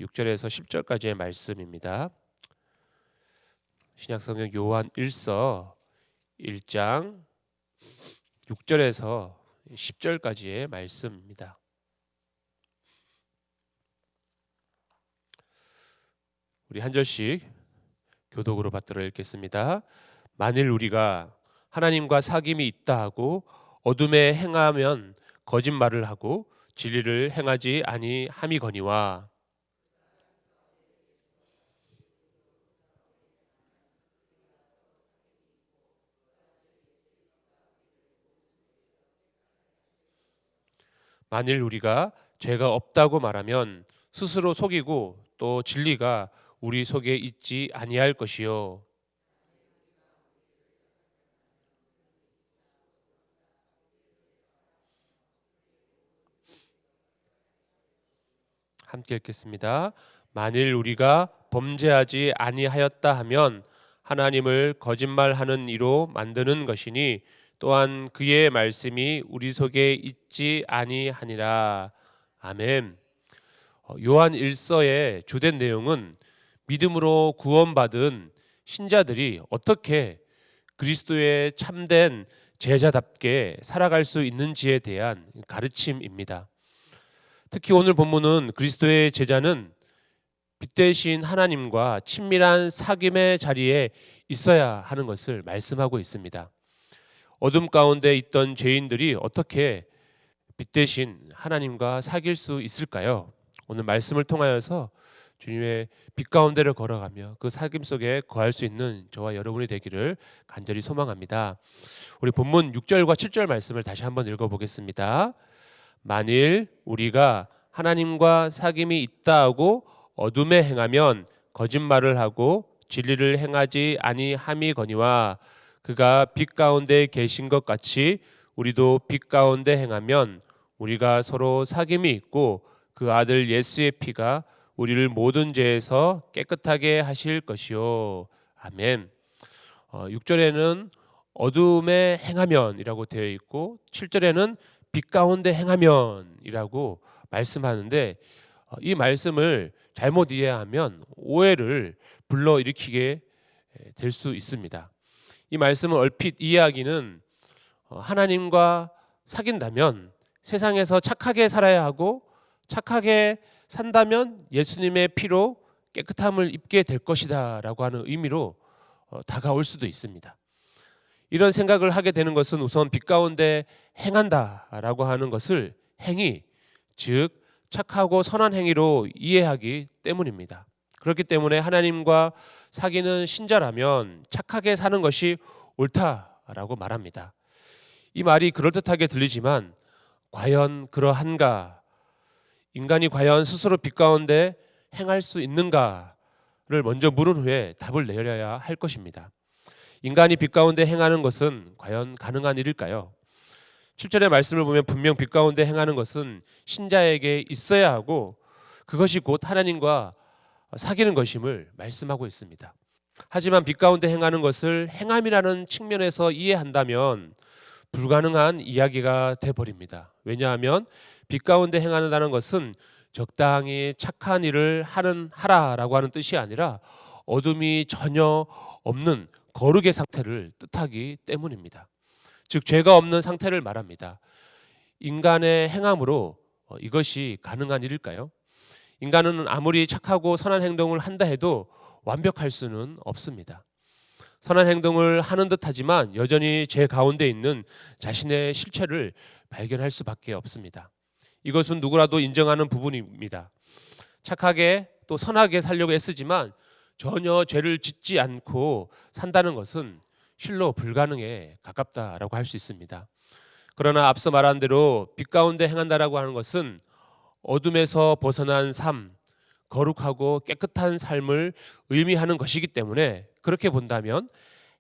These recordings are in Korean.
6절에서 10절까지의 말씀입니다. 신약성경 요한 1서 1장 6절에서 10절까지의 말씀입니다. 우리 한 절씩 교독으로 받들어 읽겠습니다. 만일 우리가 하나님과 사귐이 있다 하고 어둠에 행하면 거짓말을 하고 진리를 행하지 아니함이거니와 만일 우리가 죄가 없다고 말하면 스스로 속이고 또 진리가 우리 속에 있지 아니할 것이요 함께 읽겠습니다. 만일 우리가 범죄하지 아니하였다 하면 하나님을 거짓말하는 이로 만드는 것이니 또한 그의 말씀이 우리 속에 있지 아니하니라. 아멘. 요한 1서의 주된 내용은 믿음으로 구원받은 신자들이 어떻게 그리스도의 참된 제자답게 살아갈 수 있는지에 대한 가르침입니다. 특히 오늘 본문은 그리스도의 제자는 빛 대신 하나님과 친밀한 사귐의 자리에 있어야 하는 것을 말씀하고 있습니다. 어둠 가운데 있던 죄인들이 어떻게 빛 대신 하나님과 사귈 수 있을까요? 오늘 말씀을 통하여서 주님의 빛 가운데를 걸어가며 그 사귐 속에 거할 수 있는 저와 여러분이 되기를 간절히 소망합니다. 우리 본문 6절과 7절 말씀을 다시 한번 읽어보겠습니다. 만일 우리가 하나님과 사귐이 있다 하고 어둠에 행하면 거짓말을 하고 진리를 행하지 아니함이거니와 그가 빛 가운데 계신 것 같이 우리도 빛 가운데 행하면 우리가 서로 사귐이 있고 그 아들 예수의 피가 우리를 모든 죄에서 깨끗하게 하실 것이요. 아멘. 6절에는 어둠에 행하면이라고 되어 있고 7절에는 빛 가운데 행하면이라고 말씀하는데 이 말씀을 잘못 이해하면 오해를 불러일으키게 될 수 있습니다. 이 말씀을 얼핏 이해하기는 하나님과 사귄다면 세상에서 착하게 살아야 하고 착하게 산다면 예수님의 피로 깨끗함을 입게 될 것이다 라고 하는 의미로 다가올 수도 있습니다. 이런 생각을 하게 되는 것은 우선 빛 가운데 행한다라고 하는 것을 행위, 즉 착하고 선한 행위로 이해하기 때문입니다. 그렇기 때문에 하나님과 사귀는 신자라면 착하게 사는 것이 옳다라고 말합니다. 이 말이 그럴듯하게 들리지만 과연 그러한가? 인간이 과연 스스로 빛 가운데 행할 수 있는가를 먼저 물은 후에 답을 내려야 할 것입니다. 인간이 빛 가운데 행하는 것은 과연 가능한 일일까요? 7절의 말씀을 보면 분명 빛 가운데 행하는 것은 신자에게 있어야 하고 그것이 곧 하나님과 사귀는 것임을 말씀하고 있습니다. 하지만 빛 가운데 행하는 것을 행함이라는 측면에서 이해한다면 불가능한 이야기가 돼버립니다. 왜냐하면 빛 가운데 행한다는 것은 적당히 착한 일을 하라라고 하는 뜻이 아니라 어둠이 전혀 없는 거룩의 상태를 뜻하기 때문입니다. 즉 죄가 없는 상태를 말합니다. 인간의 행함으로 이것이 가능한 일일까요? 인간은 아무리 착하고 선한 행동을 한다 해도 완벽할 수는 없습니다. 선한 행동을 하는 듯하지만 여전히 죄 가운데 있는 자신의 실체를 발견할 수밖에 없습니다. 이것은 누구라도 인정하는 부분입니다. 착하게 또 선하게 살려고 애쓰지만 전혀 죄를 짓지 않고 산다는 것은 실로 불가능에 가깝다라고 할 수 있습니다. 그러나 앞서 말한 대로 빛 가운데 행한다라고 하는 것은 어둠에서 벗어난 삶, 거룩하고 깨끗한 삶을 의미하는 것이기 때문에 그렇게 본다면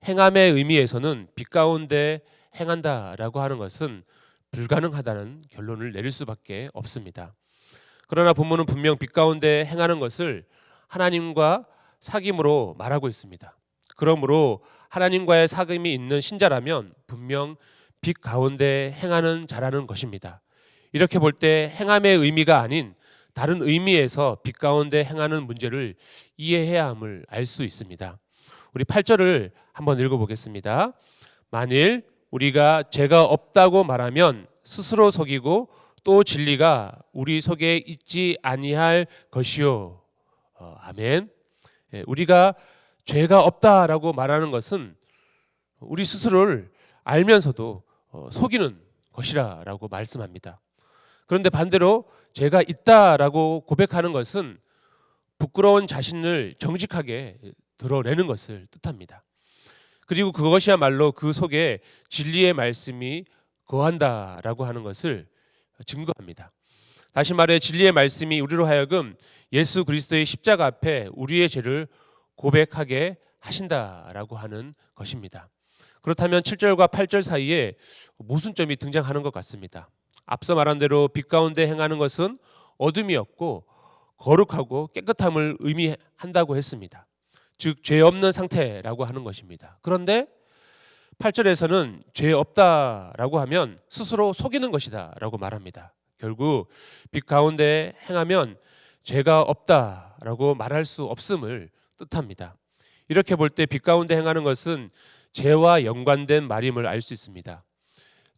행함의 의미에서는 빛 가운데 행한다라고 하는 것은 불가능하다는 결론을 내릴 수밖에 없습니다. 그러나 본문은 분명 빛 가운데 행하는 것을 하나님과 사귐으로 말하고 있습니다. 그러므로 하나님과의 사귐이 있는 신자라면 분명 빛 가운데 행하는 자라는 것입니다. 이렇게 볼 때 행함의 의미가 아닌 다른 의미에서 빛 가운데 행하는 문제를 이해해야 함을 알 수 있습니다. 우리 8절을 한번 읽어보겠습니다. 만일 우리가 죄가 없다고 말하면 스스로 속이고 또 진리가 우리 속에 있지 아니할 것이요. 아멘. 우리가 죄가 없다라고 말하는 것은 우리 스스로를 알면서도 속이는 것이라고 말씀합니다. 그런데 반대로 죄가 있다라고 고백하는 것은 부끄러운 자신을 정직하게 드러내는 것을 뜻합니다. 그리고 그것이야말로 그 속에 진리의 말씀이 거한다라고 하는 것을 증거합니다. 다시 말해 진리의 말씀이 우리로 하여금 예수 그리스도의 십자가 앞에 우리의 죄를 고백하게 하신다라고 하는 것입니다. 그렇다면 7절과 8절 사이에 모순점이 등장하는 것 같습니다. 앞서 말한 대로 빛 가운데 행하는 것은 어둠이 없고 거룩하고 깨끗함을 의미한다고 했습니다. 즉 죄 없는 상태라고 하는 것입니다. 그런데 8절에서는 죄 없다라고 하면 스스로 속이는 것이다라고 말합니다. 결국 빛 가운데 행하면 죄가 없다라고 말할 수 없음을 뜻합니다. 이렇게 볼 때 빛 가운데 행하는 것은 죄와 연관된 말임을 알 수 있습니다.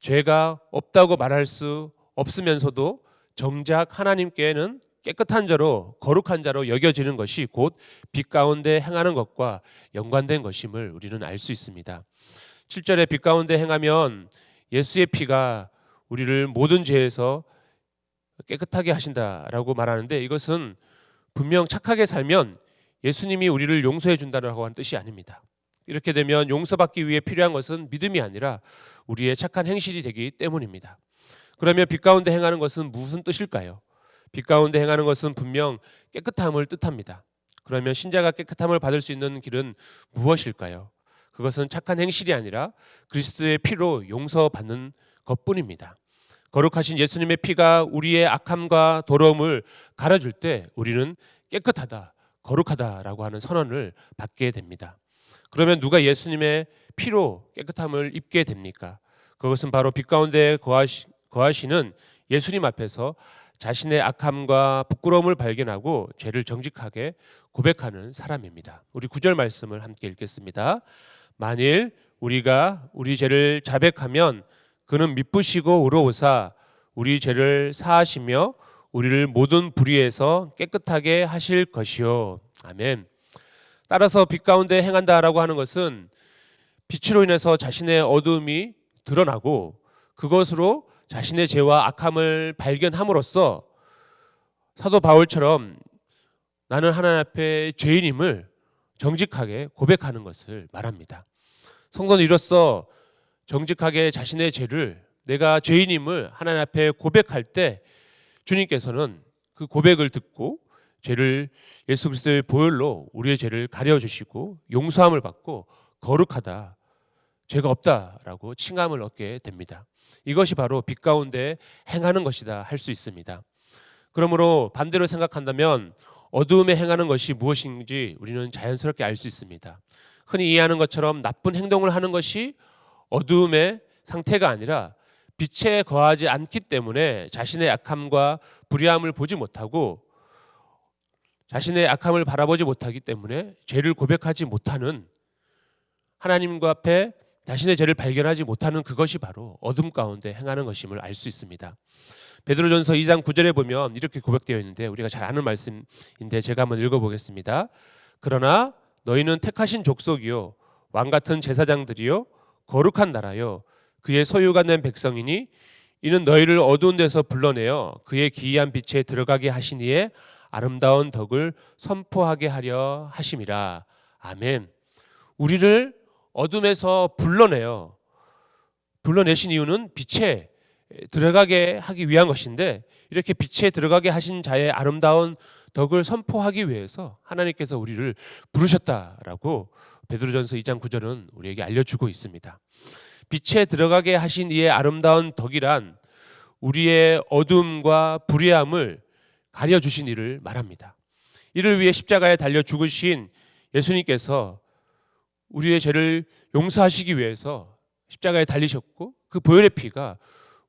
죄가 없다고 말할 수 없으면서도 정작 하나님께는 깨끗한 자로 거룩한 자로 여겨지는 것이 곧 빛 가운데 행하는 것과 연관된 것임을 우리는 알 수 있습니다. 7절에 빛 가운데 행하면 예수의 피가 우리를 모든 죄에서 깨끗하게 하신다라고 말하는데 이것은 분명 착하게 살면 예수님이 우리를 용서해 준다고 하는 뜻이 아닙니다. 이렇게 되면 용서받기 위해 필요한 것은 믿음이 아니라 우리의 착한 행실이 되기 때문입니다. 그러면 빛 가운데 행하는 것은 무슨 뜻일까요? 빛 가운데 행하는 것은 분명 깨끗함을 뜻합니다. 그러면 신자가 깨끗함을 받을 수 있는 길은 무엇일까요? 그것은 착한 행실이 아니라 그리스도의 피로 용서받는 것뿐입니다. 거룩하신 예수님의 피가 우리의 악함과 더러움을 갈아줄 때 우리는 깨끗하다, 거룩하다라고 하는 선언을 받게 됩니다. 그러면 누가 예수님의 피로 깨끗함을 입게 됩니까? 그것은 바로 빛 가운데 거하시는 예수님 앞에서 자신의 악함과 부끄러움을 발견하고 죄를 정직하게 고백하는 사람입니다. 우리 9절 말씀을 함께 읽겠습니다. 만일 우리가 우리 죄를 자백하면 그는 미쁘시고 의로우사 우리 죄를 사하시며 우리를 모든 불의에서 깨끗하게 하실 것이요. 아멘. 따라서 빛 가운데 행한다라고 하는 것은 빛으로 인해서 자신의 어두움이 드러나고 그것으로 자신의 죄와 악함을 발견함으로써 사도 바울처럼 나는 하나님 앞에 죄인임을 정직하게 고백하는 것을 말합니다. 성도는 이로써 정직하게 자신의 죄를 내가 죄인임을 하나님 앞에 고백할 때 주님께서는 그 고백을 듣고 죄를 예수 그리스도의 보혈로 우리의 죄를 가려주시고 용서함을 받고 거룩하다, 죄가 없다라고 칭함을 얻게 됩니다. 이것이 바로 빛 가운데 행하는 것이다 할 수 있습니다. 그러므로 반대로 생각한다면 어두움에 행하는 것이 무엇인지 우리는 자연스럽게 알 수 있습니다. 흔히 이해하는 것처럼 나쁜 행동을 하는 것이 어두움의 상태가 아니라 빛에 거하지 않기 때문에 자신의 악함과 불의함을 보지 못하고 자신의 악함을 바라보지 못하기 때문에 죄를 고백하지 못하는 하나님과 앞에 자신의 죄를 발견하지 못하는 그것이 바로 어둠 가운데 행하는 것임을 알 수 있습니다. 베드로전서 2장 9절에 보면 이렇게 고백되어 있는데 우리가 잘 아는 말씀인데 제가 한번 읽어보겠습니다. 그러나 너희는 택하신 족속이요 왕 같은 제사장들이요 거룩한 나라요 그의 소유가 된 백성이니 이는 너희를 어두운 데서 불러내어 그의 기이한 빛에 들어가게 하시니에 아름다운 덕을 선포하게 하려 하심이라. 아멘. 우리를 어둠에서 불러내신 이유는 빛에 들어가게 하기 위한 것인데 이렇게 빛에 들어가게 하신 자의 아름다운 덕을 선포하기 위해서 하나님께서 우리를 부르셨다라고 베드로전서 2장 9절은 우리에게 알려주고 있습니다. 빛에 들어가게 하신 이의 아름다운 덕이란 우리의 어둠과 불의함을 가려주신 이를 말합니다. 이를 위해 십자가에 달려 죽으신 예수님께서 우리의 죄를 용서하시기 위해서 십자가에 달리셨고 그 보혈의 피가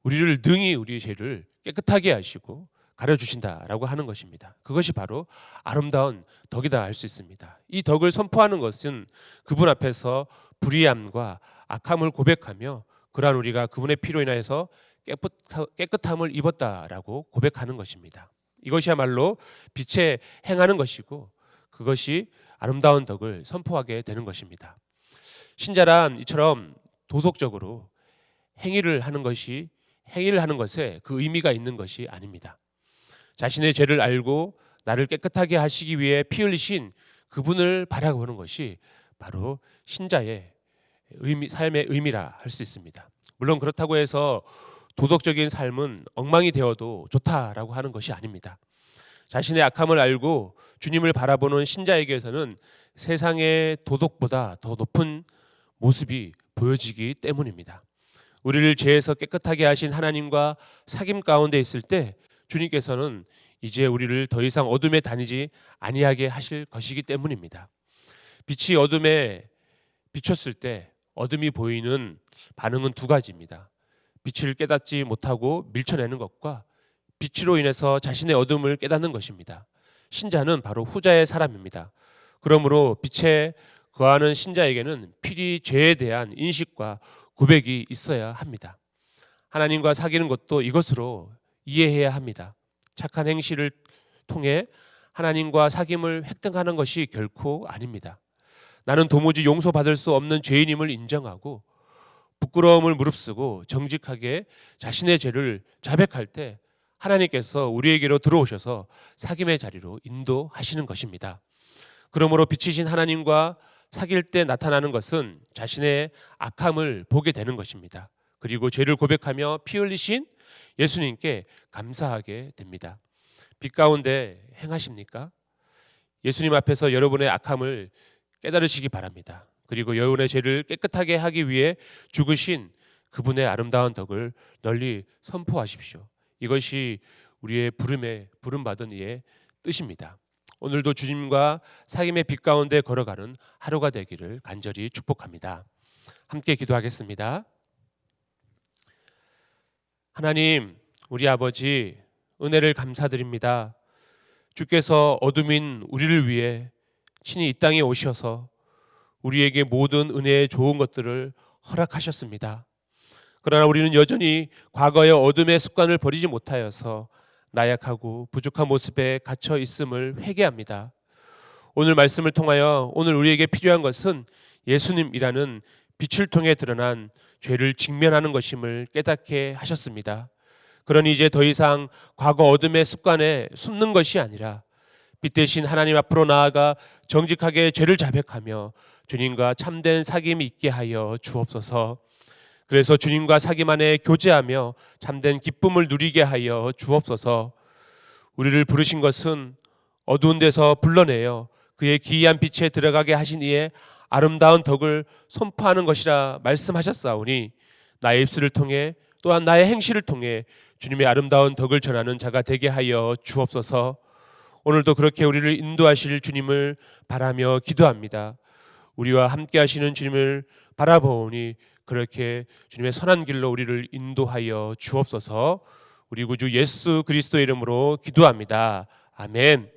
우리를 능히 우리의 죄를 깨끗하게 하시고 가려주신다라고 하는 것입니다. 그것이 바로 아름다운 덕이다 할 수 있습니다. 이 덕을 선포하는 것은 그분 앞에서 불의함과 악함을 고백하며 그러한 우리가 그분의 피로 인하여서 깨끗함을 입었다라고 고백하는 것입니다. 이것이야말로 빛에 행하는 것이고 그것이 아름다운 덕을 선포하게 되는 것입니다. 신자란 이처럼 도덕적으로 행위를 하는 것에 그 의미가 있는 것이 아닙니다. 자신의 죄를 알고 나를 깨끗하게 하시기 위해 피 흘리신 그분을 바라보는 것이 바로 신자의 삶의 의미라 할 수 있습니다. 물론 그렇다고 해서 도덕적인 삶은 엉망이 되어도 좋다라고 하는 것이 아닙니다. 자신의 악함을 알고 주님을 바라보는 신자에게서는 세상의 도덕보다 더 높은 모습이 보여지기 때문입니다. 우리를 죄에서 깨끗하게 하신 하나님과 사귐 가운데 있을 때 주님께서는 이제 우리를 더 이상 어둠에 다니지 아니하게 하실 것이기 때문입니다. 빛이 어둠에 비췄을 때 어둠이 보이는 반응은 두 가지입니다. 빛을 깨닫지 못하고 밀쳐내는 것과 빛으로 인해서 자신의 어둠을 깨닫는 것입니다. 신자는 바로 후자의 사람입니다. 그러므로 빛에 거하는 신자에게는 필히 죄에 대한 인식과 고백이 있어야 합니다. 하나님과 사귀는 것도 이것으로 이해해야 합니다. 착한 행실을 통해 하나님과 사귐을 획득하는 것이 결코 아닙니다. 나는 도무지 용서받을 수 없는 죄인임을 인정하고 부끄러움을 무릅쓰고 정직하게 자신의 죄를 자백할 때 하나님께서 우리에게로 들어오셔서 사귐의 자리로 인도하시는 것입니다. 그러므로 빛이신 하나님과 사귈 때 나타나는 것은 자신의 악함을 보게 되는 것입니다. 그리고 죄를 고백하며 피 흘리신 예수님께 감사하게 됩니다. 빛 가운데 행하십니까? 예수님 앞에서 여러분의 악함을 깨달으시기 바랍니다. 그리고 여러분의 죄를 깨끗하게 하기 위해 죽으신 그분의 아름다운 덕을 널리 선포하십시오. 이것이 우리의 부름받은 이의 뜻입니다. 오늘도 주님과 사귐의 빛 가운데 걸어가는 하루가 되기를 간절히 축복합니다. 함께 기도하겠습니다. 하나님, 우리 아버지 은혜를 감사드립니다. 주께서 어둠인 우리를 위해 친히 이 땅에 오셔서 우리에게 모든 은혜의 좋은 것들을 허락하셨습니다. 그러나 우리는 여전히 과거의 어둠의 습관을 버리지 못하여서 나약하고 부족한 모습에 갇혀 있음을 회개합니다. 오늘 말씀을 통하여 오늘 우리에게 필요한 것은 예수님이라는 빛을 통해 드러난 죄를 직면하는 것임을 깨닫게 하셨습니다. 그러니 이제 더 이상 과거 어둠의 습관에 숨는 것이 아니라 빛 대신 하나님 앞으로 나아가 정직하게 죄를 자백하며 주님과 참된 사귐이 있게 하여 주옵소서. 그래서 주님과 사귐 안에 교제하며 참된 기쁨을 누리게 하여 주옵소서. 우리를 부르신 것은 어두운 데서 불러내어 그의 기이한 빛에 들어가게 하신 이의 아름다운 덕을 선포하는 것이라 말씀하셨사오니 나의 입술을 통해 또한 나의 행실을 통해 주님의 아름다운 덕을 전하는 자가 되게 하여 주옵소서. 오늘도 그렇게 우리를 인도하실 주님을 바라며 기도합니다. 우리와 함께 하시는 주님을 바라보니 그렇게 주님의 선한 길로 우리를 인도하여 주옵소서. 우리 구주 예수 그리스도의 이름으로 기도합니다. 아멘.